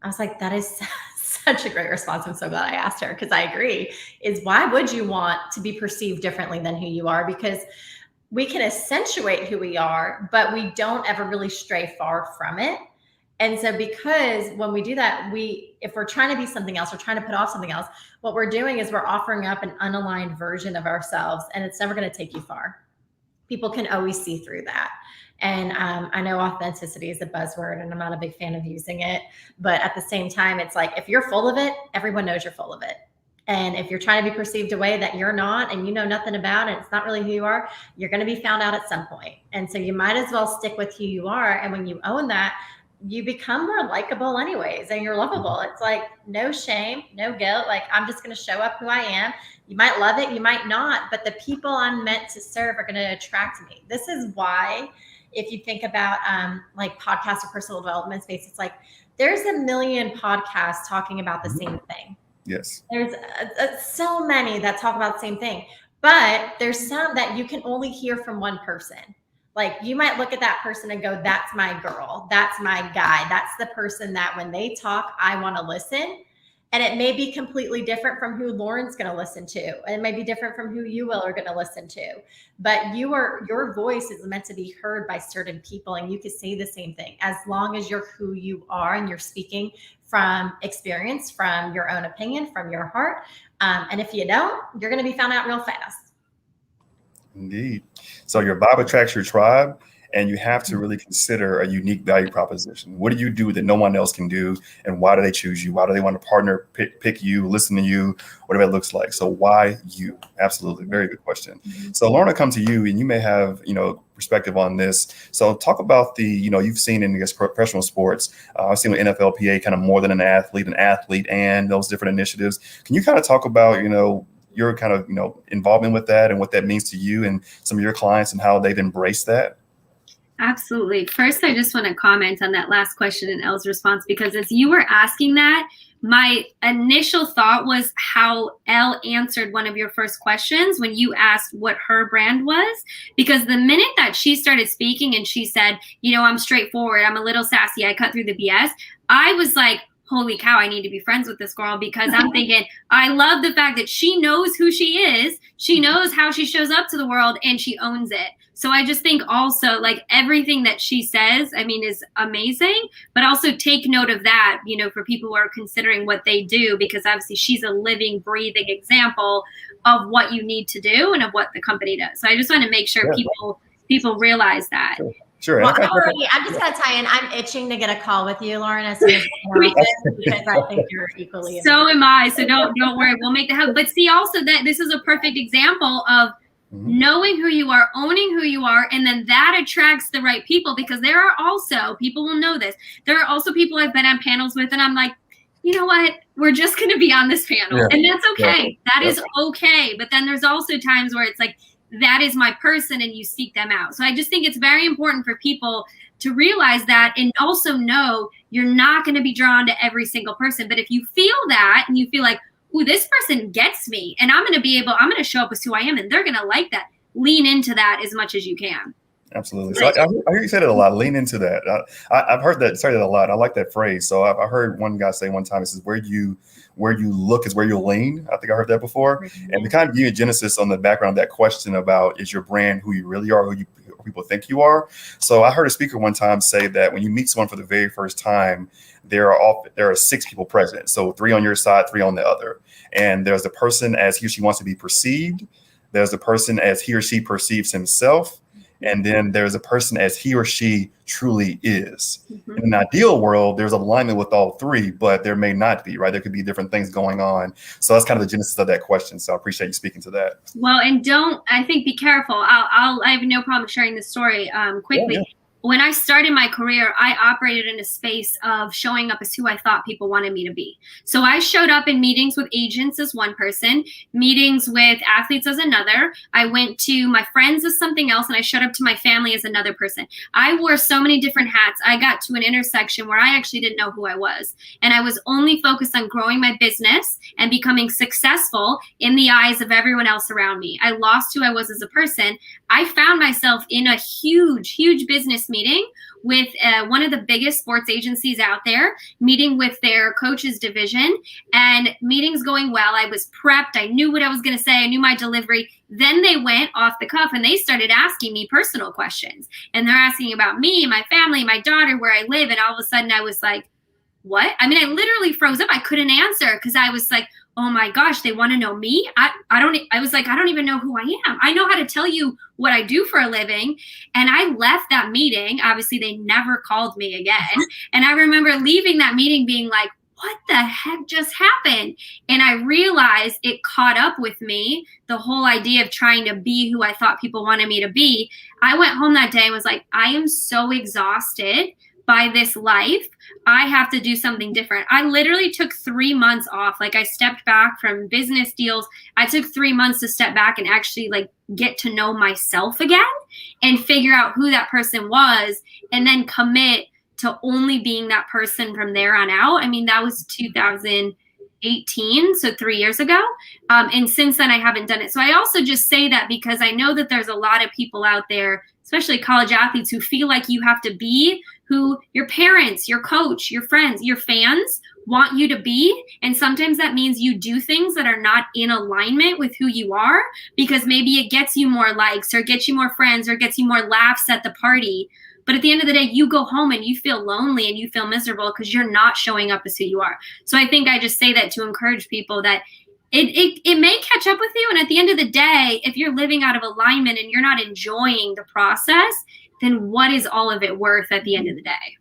I was like, that is such a great response. I'm so glad I asked her, because I agree, is why would you want to be perceived differently than who you are? Because we can accentuate who we are, but we don't ever really stray far from it. And so because when we do that, if we're trying to be something else or trying to put off something else, what we're doing is we're offering up an unaligned version of ourselves, and it's never going to take you far. People can always see through that. And I know authenticity is a buzzword, and I'm not a big fan of using it, but at the same time, it's like, if you're full of it, everyone knows you're full of it. And if you're trying to be perceived a way that you're not, and you know nothing about it, it's not really who you are, you're going to be found out at some point. And so you might as well stick with who you are. And when you own that, you become more likable anyways, and you're lovable. It's like no shame, no guilt. Like, I'm just going to show up who I am. You might love it, you might not, but the people I'm meant to serve are going to attract me. This is why, if you think about like podcast or personal development space, it's like there's a million podcasts talking about the same thing. Yes. There's so many that talk about the same thing, but there's some that you can only hear from one person. Like, you might look at that person and go, that's my girl, that's my guy, that's the person that when they talk, I want to listen. And it may be completely different from who Lauren's going to listen to. And it may be different from who you, Will, are going to listen to. But your voice is meant to be heard by certain people, and you can say the same thing as long as you're who you are and you're speaking from experience, from your own opinion, from your heart. And if you don't, you're going to be found out real fast. Indeed. So your vibe attracts your tribe, and you have to really consider a unique value proposition. What do you do that no one else can do? And why do they choose you? Why do they want to partner, pick you, listen to you, whatever it looks like? So why you? Absolutely. Very good question. So Lauren, I'll come to you, and you may have, perspective on this. So talk about you've seen in, I guess, professional sports, I've seen with NFLPA kind of more than an athlete, and those different initiatives. Can you kind of talk about, your kind of, involvement with that and what that means to you and some of your clients and how they've embraced that? Absolutely. First, I just want to comment on that last question and Elle's response, because as you were asking that, my initial thought was how Elle answered one of your first questions when you asked what her brand was. Because the minute that she started speaking and she said, I'm straightforward, I'm a little sassy, I cut through the BS, I was like, holy cow, I need to be friends with this girl, because I'm thinking, I love the fact that she knows who she is. She knows how she shows up to the world, and she owns it. So I just think also, like, everything that she says, is amazing, but also take note of that, for people who are considering what they do, because obviously she's a living, breathing example of what you need to do and of what the company does. So I just want to make sure people realize that. Sure. Well, I'm just going to tie in. I'm itching to get a call with you, Lauren, as soon as because I think you're equally. So am I. So don't worry. We'll make the help. But see, also that this is a perfect example of knowing who you are, owning who you are, and then that attracts the right people, because there are also, people will know this, there are also people I've been on panels with, and I'm like, you know what? We're just going to be on this panel. And that's okay. That is okay. But then there's also times where it's like, that is my person, and you seek them out. So I just think it's very important for people to realize that, and also know you're not going to be drawn to every single person. But if you feel that and you feel like, ooh, this person gets me, and I'm going to show up as who I am, and they're going to like that, lean into that as much as you can. Absolutely. So I hear you say that a lot. Lean into that. I've heard that say that a lot. I like that phrase. So I heard one guy say one time, it says, where you look is where you'll lean. I think I heard that before. And to kind of give you a genesis on the background of that question about, is your brand who you really are, who people think you are? So I heard a speaker one time say that when you meet someone for the very first time, there are 6 people present. So 3 on your side, 3 on the other. And there's the person as he or she wants to be perceived. There's the person as he or she perceives himself. And then there's a person as he or she truly is. Mm-hmm. In an ideal world, there's alignment with all three, but there may not be, right? There could be different things going on. So that's kind of the genesis of that question. So I appreciate you speaking to that. Well, and I think be careful. I have no problem sharing the story quickly. Yeah. When I started my career, I operated in a space of showing up as who I thought people wanted me to be. So I showed up in meetings with agents as one person, meetings with athletes as another. I went to my friends as something else, and I showed up to my family as another person. I wore so many different hats. I got to an intersection where I actually didn't know who I was. And I was only focused on growing my business and becoming successful in the eyes of everyone else around me. I lost who I was as a person. I found myself in a huge, huge business meeting with one of the biggest sports agencies out there, meeting with their coaches division, and meetings going well. I was prepped. I knew what I was going to say. I knew my delivery. Then they went off the cuff and they started asking me personal questions. And they're asking about me, my family, my daughter, where I live. And all of a sudden I was like, what? I mean, I literally froze up. I couldn't answer because I was like, oh my gosh, they want to know me. I was like, I don't even know who I am. I know how to tell you what I do for a living. And I left that meeting. Obviously, they never called me again. And I remember leaving that meeting being like, what the heck just happened? And I realized it caught up with me, the whole idea of trying to be who I thought people wanted me to be. I went home that day and was like, I am so exhausted by this life. I have to do something different. I literally took 3 months off. Like I stepped back from business deals. I took 3 months to step back and actually like get to know myself again and figure out who that person was and then commit to only being that person from there on out. I mean, that was 2018, so 3 years ago. And since then I haven't done it. So I also just say that because I know that there's a lot of people out there, especially college athletes, who feel like you have to be who your parents, your coach, your friends, your fans want you to be. And sometimes that means you do things that are not in alignment with who you are, because maybe it gets you more likes or gets you more friends or gets you more laughs at the party. But at the end of the day, you go home and you feel lonely and you feel miserable because you're not showing up as who you are. So I think I just say that to encourage people that it may catch up with you. And at the end of the day, if you're living out of alignment and you're not enjoying the process, then what is all of it worth at the end of the day?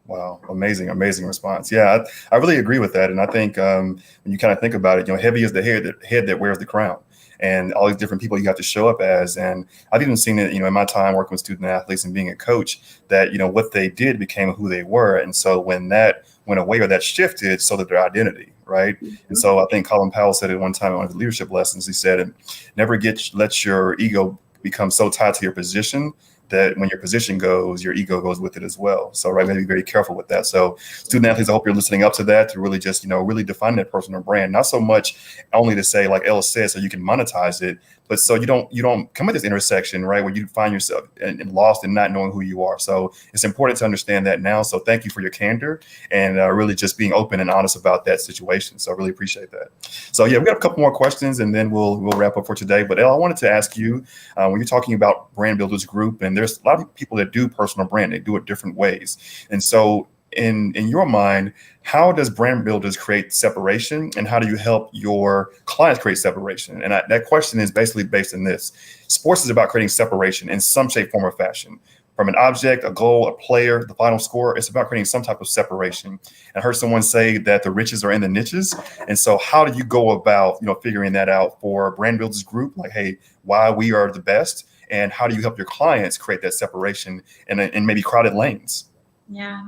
Wow. Amazing response. Yeah, I really agree with that. And I think when you kind of think about it, heavy is the head that wears the crown, and all these different people you have to show up as. And I've even seen it, in my time working with student athletes and being a coach, that, what they did became who they were. And so when that went away or that shifted, so did their identity. Right. Mm-hmm. And so I think Colin Powell said it one time in one of the leadership lessons. He said, never let your ego become so tied to your position that when your position goes, your ego goes with it as well. So, right, maybe be very careful with that. So student athletes, I hope you're listening up to that, to really just, really define that personal brand, not so much only to say, like Elle said, so you can monetize it, but so you don't come at this intersection, right, where you find yourself and lost and not knowing who you are. So it's important to understand that now. So thank you for your candor and really just being open and honest about that situation. So I really appreciate that. So yeah, we got a couple more questions and then we'll wrap up for today. But Elle, I wanted to ask you, when you're talking about Brand Builders Group, and there's a lot of people that do personal brand, they do it different ways. And so in your mind, how does Brand Builders create separation, and how do you help your clients create separation? And that question is basically based on this. Sports is about creating separation in some shape, form, or fashion. From an object, a goal, a player, the final score, it's about creating some type of separation. I heard someone say that the riches are in the niches. And so how do you go about, figuring that out for Brand Builders Group? Like, hey, why we are the best, and how do you help your clients create that separation in maybe crowded lanes? Yeah.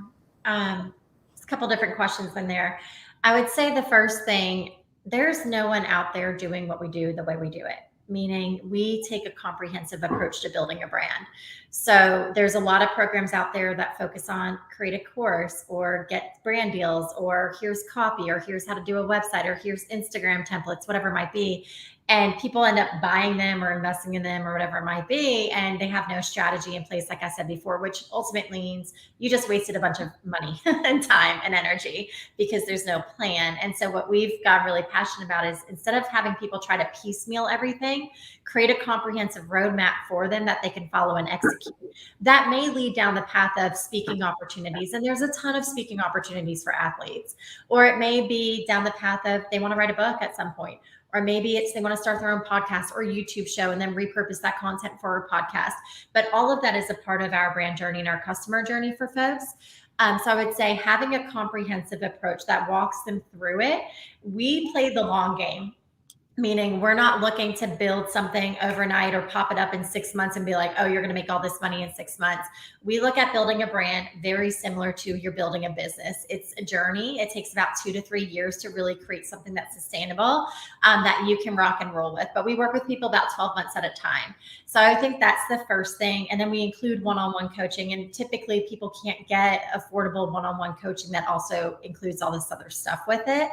It's a couple different questions in there. I would say the first thing, there's no one out there doing what we do the way we do it, meaning we take a comprehensive approach to building a brand. So there's a lot of programs out there that focus on create a course or get brand deals, or here's copy, or here's how to do a website, or here's Instagram templates, whatever it might be. And people end up buying them or investing in them or whatever it might be. And they have no strategy in place, like I said before, which ultimately means you just wasted a bunch of money and time and energy because there's no plan. And so what we've got really passionate about is, instead of having people try to piecemeal everything, create a comprehensive roadmap for them that they can follow and execute. That may lead down the path of speaking opportunities. And there's a ton of speaking opportunities for athletes. Or it may be down the path of they want to write a book at some point. or maybe it's they want to start their own podcast or YouTube show and then repurpose that content for a podcast. But all of that is a part of our brand journey and our customer journey for folks. So I would say having a comprehensive approach that walks them through it. We play the long game, meaning we're not looking to build something overnight or pop it up in 6 months and be like, oh, you're going to make all this money in 6 months. We look at building a brand very similar to you're building a business. It's a journey. It takes about 2 to 3 years to really create something that's sustainable, that you can rock and roll with. But we work with people about 12 months at a time. So I think that's the first thing. And then we include one-on-one coaching. And typically people can't get affordable one-on-one coaching that also includes all this other stuff with it.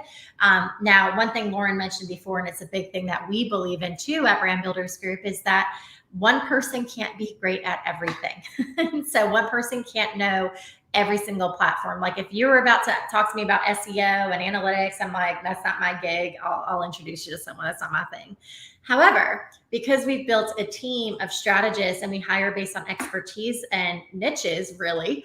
Now, one thing Lauren mentioned before, and it's a big thing that we believe in too at Brand Builders Group, is that one person can't be great at everything. So one person can't know every single platform. Like if you were about to talk to me about SEO and analytics, I'm like, that's not my gig. I'll introduce you to someone. That's not my thing. However, because we've built a team of strategists and we hire based on expertise and niches, really,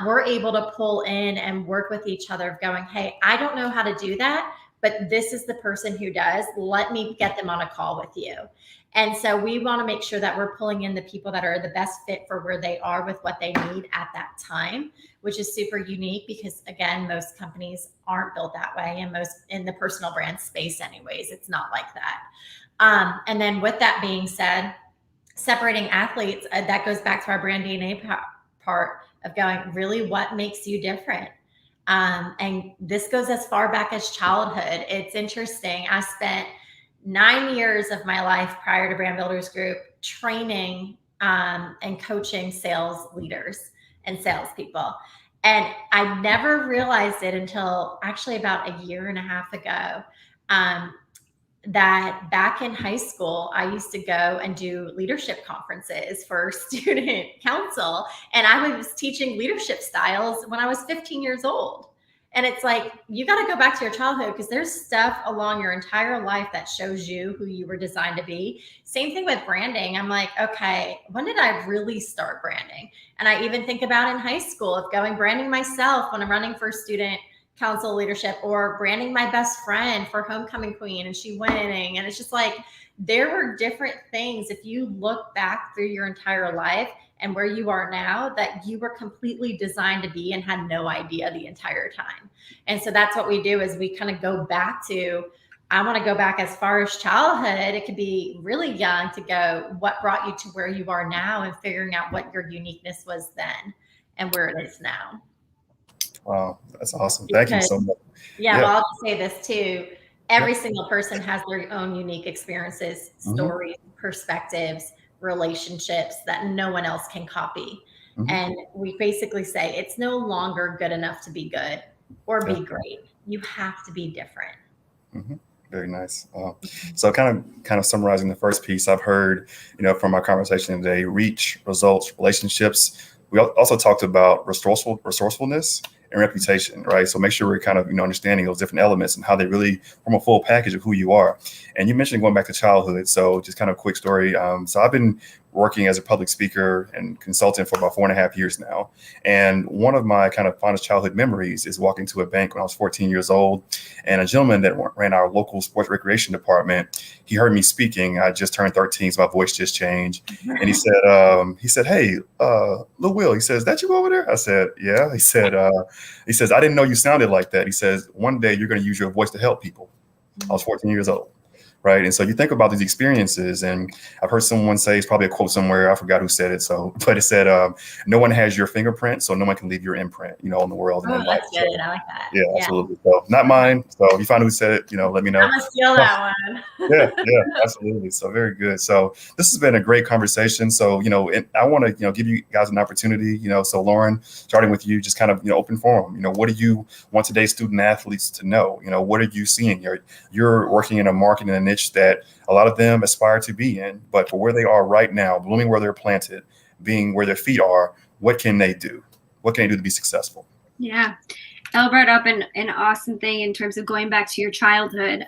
we're able to pull in and work with each other going, hey, I don't know how to do that, but this is the person who does. Let me get them on a call with you. And so we want to make sure that we're pulling in the people that are the best fit for where they are with what they need at that time, which is super unique because, again, most companies aren't built that way. And most in the personal brand space anyways, it's not like that. And then with that being said, separating athletes, that goes back to our brand DNA part of going, really, what makes you different? And this goes as far back as childhood. It's interesting. I spent 9 years of my life prior to Brand Builders Group training and coaching sales leaders and salespeople. And I never realized it until actually about a year and a half ago, that back in high school, I used to go and do leadership conferences for student council. And I was teaching leadership styles when I was 15 years old. And it's like, you got to go back to your childhood because there's stuff along your entire life that shows you who you were designed to be. Same thing with branding. I'm like, okay, when did I really start branding? And I even think about in high school of branding myself when I'm running for student council leadership, or branding my best friend for homecoming queen and she winning. And it's just like, there were different things. If you look back through your entire life and where you are now, that you were completely designed to be and had no idea the entire time. And so that's what we do is we kind of go back to, I want to go back as far as childhood. It could be really young to go, what brought you to where you are now, and figuring out what your uniqueness was then and where it is now. Wow, that's awesome. Thank you so much. Yeah, well, I'll just say this too. Every single person has their own unique experiences, stories, perspectives, relationships that no one else can copy. And we basically say it's no longer good enough to be good or be great. You have to be different. Very nice. So kind of summarizing the first piece, I've heard, from our conversation today, reach, results, relationships. We also talked about resourcefulness and reputation, right? So make sure we're kind of, understanding those different elements and how they really form a full package of who you are. And you mentioned going back to childhood. So just kind of a quick story. So I've been working as a public speaker and consultant for about 4.5 years now. And one of my kind of fondest childhood memories is walking to a bank when I was 14 years old. And a gentleman that ran our local sports recreation department, he heard me speaking. I just turned 13, so my voice just changed. And he said, hey, Lil Will, he says, that you over there? I said, yeah. He says, I didn't know you sounded like that. He says, one day you're going to use your voice to help people. I was 14 years old. Right. And so you think about these experiences, and I've heard someone say, it's probably a quote somewhere, I forgot who said it. But it said, no one has your fingerprint, so no one can leave your imprint, in the world. And that's good. So, I like that. Yeah, absolutely. So not mine. So if you find who said it, let me know. I'm going to steal that one. yeah, absolutely. So very good. So this has been a great conversation. So, and I want to, give you guys an opportunity, so Lauren, starting with you, just kind of, open forum, what do you want today's student athletes to know? What are you seeing? You're working in a market and a niche that a lot of them aspire to be in, but for where they are right now, blooming where they're planted, being where their feet are, what can they do? What can they do to be successful? Yeah. Elle brought up an awesome thing in terms of going back to your childhood.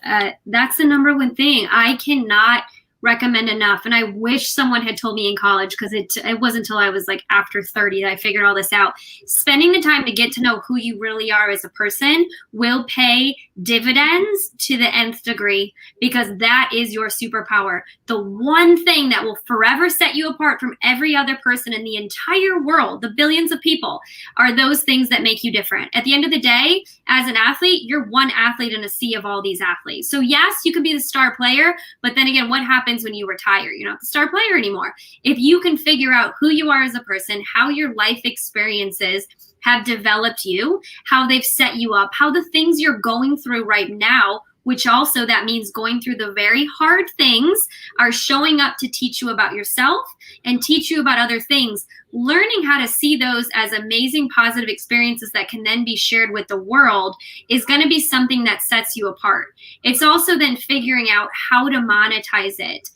That's the number one thing. I cannot recommend enough. And I wish someone had told me in college, because it wasn't until I was like after 30 that I figured all this out. Spending the time to get to know who you really are as a person will pay dividends to the nth degree, because that is your superpower. The one thing that will forever set you apart from every other person in the entire world, the billions of people, are those things that make you different. At the end of the day, as an athlete, you're one athlete in a sea of all these athletes. So yes, you can be the star player, but then again, what happens when you retire? You're not the star player anymore. If you can figure out who you are as a person, how your life experiences have developed you, how they've set you up, how the things you're going through right now, which also that means going through the very hard things, are showing up to teach you about yourself and teach you about other things. Learning how to see those as amazing positive experiences that can then be shared with the world is going to be something that sets you apart. It's also then figuring out how to monetize it.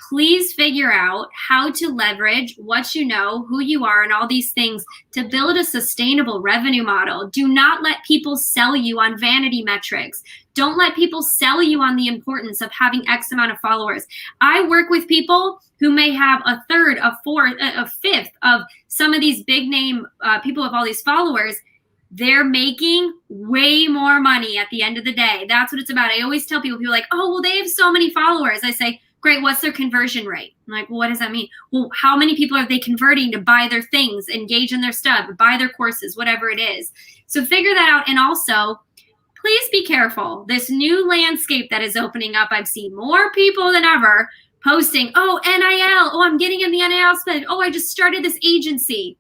Please figure out how to leverage what you know, who you are, and all these things to build a sustainable revenue model. Do not let people sell you on vanity metrics. Don't let people sell you on the importance of having X amount of followers. I work with people who may have a third, a fourth, a fifth of some of these big name people with all these followers. They're making way more money at the end of the day. That's what it's about. I always tell people are like, oh, well, they have so many followers. I say, great, what's their conversion rate? I'm like, well, what does that mean? Well, how many people are they converting to buy their things, engage in their stuff, buy their courses, whatever it is? So figure that out. And also, please be careful. This new landscape that is opening up, I've seen more people than ever posting, oh, NIL, oh, I'm getting in the NIL spend. Oh, I just started this agency.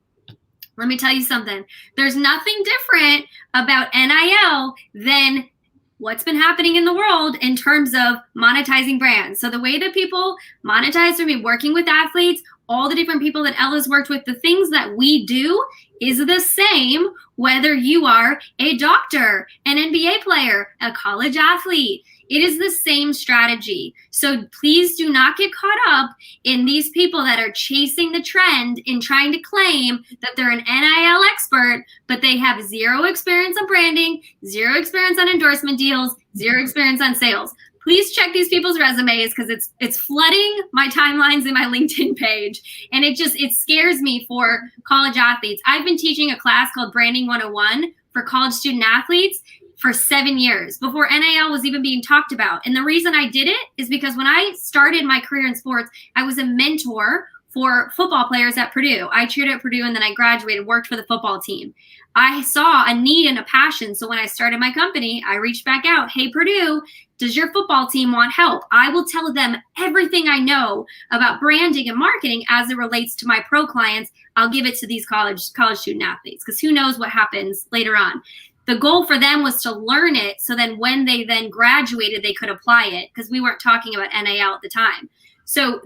Let me tell you something. There's nothing different about NIL than what's been happening in the world in terms of monetizing brands. So the way that people monetize from me working with athletes, all the different people that Ella's worked with, the things that we do is the same whether you are a doctor, an NBA player, a college athlete. It is the same strategy. So please do not get caught up in these people that are chasing the trend in trying to claim that they're an NIL expert, but they have zero experience on branding, zero experience on endorsement deals, zero experience on sales. Please check these people's resumes, because it's flooding my timelines in my LinkedIn page. And it scares me for college athletes. I've been teaching a class called Branding 101 for college student athletes for 7 years before NIL was even being talked about. And the reason I did it is because when I started my career in sports, I was a mentor for football players at Purdue. I cheered at Purdue, and then I graduated, worked for the football team. I saw a need and a passion. So when I started my company, I reached back out. Hey, Purdue, does your football team want help? I will tell them everything I know about branding and marketing as it relates to my pro clients. I'll give it to these college student athletes, because who knows what happens later on. The goal for them was to learn it, so then when they then graduated, they could apply it, because we weren't talking about NIL at the time. So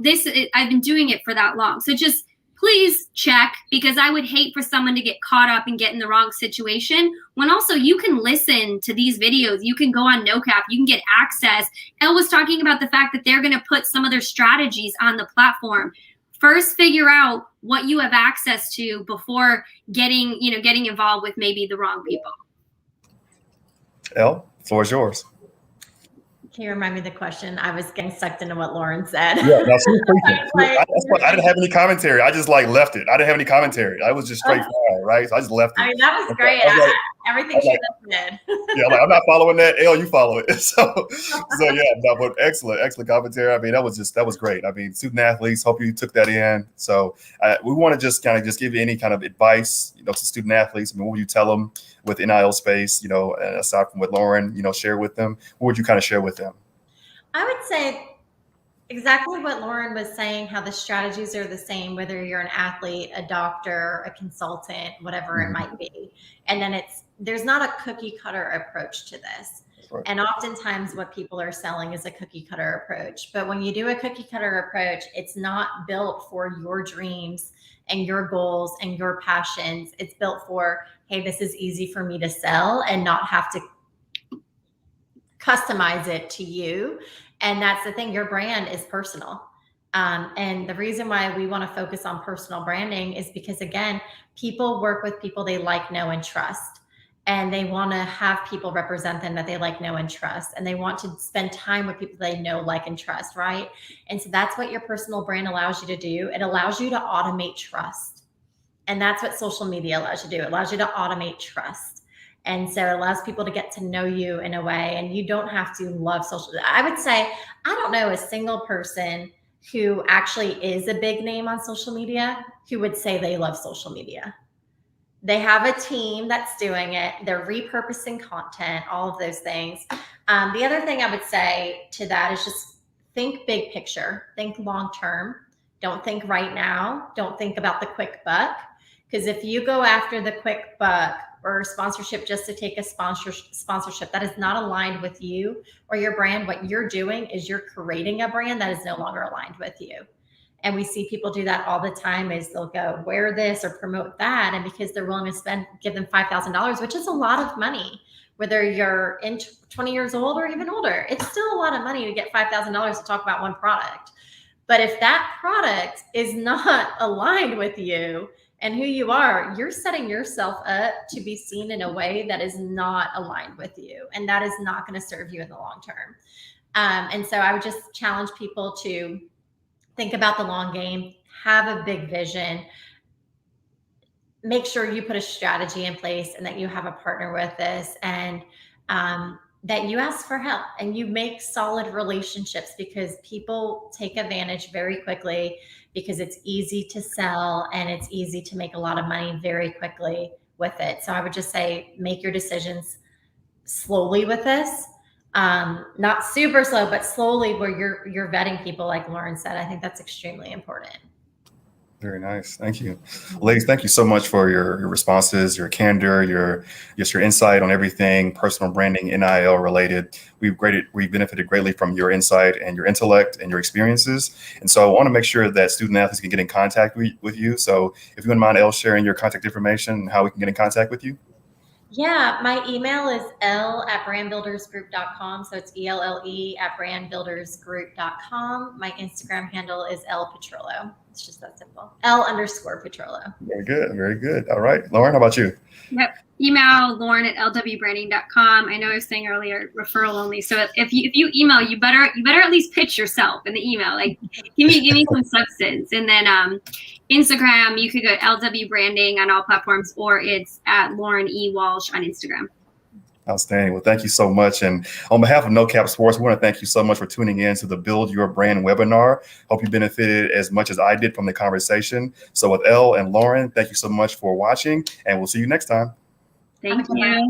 I've been doing it for that long. So just please check, because I would hate for someone to get caught up and get in the wrong situation, when also you can listen to these videos. You can go on NoCap. You can get access. Elle was talking about the fact that they're going to put some of their strategies on the platform. First, figure out what you have access to before getting involved with maybe the wrong people. Elle, floor is yours. Can you remind me the question? I was getting sucked into what Lauren said. Yeah, no, she was preaching. I didn't have any commentary. I just left it. I didn't have any commentary. I was just straight fire, right? So I just left it. I mean, that was great. Everything she did. Yeah, I'm not following that. Elle, you follow it. So yeah, no, but excellent commentary. I mean, that was great. I mean, student athletes, hope you took that in. So we want to just give you any kind of advice, to student athletes. I mean, what would you tell them with NIL space, aside from what Lauren, share with them? What would you kind of share with them? I would say exactly what Lauren was saying, how the strategies are the same, whether you're an athlete, a doctor, a consultant, whatever it might be. And then there's not a cookie cutter approach to this. Right. And oftentimes what people are selling is a cookie cutter approach. But when you do a cookie cutter approach, it's not built for your dreams and your goals and your passions. It's built for, hey, this is easy for me to sell and not have to customize it to you. And that's the thing, your brand is personal. And the reason why we want to focus on personal branding is because, again, people work with people they like, know, and trust. And they want to have people represent them that they like, know, and trust. And they want to spend time with people they know, like, and trust, right? And so that's what your personal brand allows you to do. It allows you to automate trust. And that's what social media allows you to do. It allows you to automate trust. And so it allows people to get to know you in a way, and you don't have to love social. I would say, I don't know a single person who actually is a big name on social media who would say they love social media. They have a team that's doing it. They're repurposing content, all of those things. The other thing I would say to that is just think big picture, think long term. Don't think right now. Don't think about the quick buck. Because if you go after the quick buck or sponsorship just to take a sponsorship that is not aligned with you or your brand, what you're doing is you're creating a brand that is no longer aligned with you. And we see people do that all the time is they'll go wear this or promote that. And because they're willing to give them $5,000, which is a lot of money, whether you're 20 years old or even older, it's still a lot of money to get $5,000 to talk about one product. But if that product is not aligned with you and who you are, you're setting yourself up to be seen in a way that is not aligned with you. And that is not going to serve you in the long term. And so I would just challenge people to think about the long game, have a big vision, make sure you put a strategy in place and that you have a partner with this, and that you ask for help and you make solid relationships, because people take advantage very quickly because it's easy to sell and it's easy to make a lot of money very quickly with it. So I would just say, make your decisions slowly with this. Not super slow, but slowly, where you're vetting people, like Lauren said. I think that's extremely important. Very nice. Thank you. Ladies, thank you so much for your responses, your candor, your insight on everything personal branding, NIL related. We've benefited greatly from your insight and your intellect and your experiences. And so I want to make sure that student athletes can get in contact with you. So if you wouldn't mind, Elle, sharing your contact information and how we can get in contact with you. Yeah, my email is l@brandbuildersgroup.com. So it's ELLE@brandbuildersgroup.com. My Instagram handle is Petrillo. It's just that simple. L_Petrillo. Very good. Very good. All right. Lauren, how about you? Yep. Email Lauren@lwbranding.com. I know I was saying earlier, referral only. So if you email, you better at least pitch yourself in the email. Like give me some substance. And then Instagram, you could go LW Branding on all platforms, or it's at Lauren E. Walsh on Instagram. Outstanding. Well, thank you so much. And on behalf of No Cap Sports, we want to thank you so much for tuning in to the Build Your Brand webinar. Hope you benefited as much as I did from the conversation. So with Elle and Lauren, thank you so much for watching, and we'll see you next time. Thank you.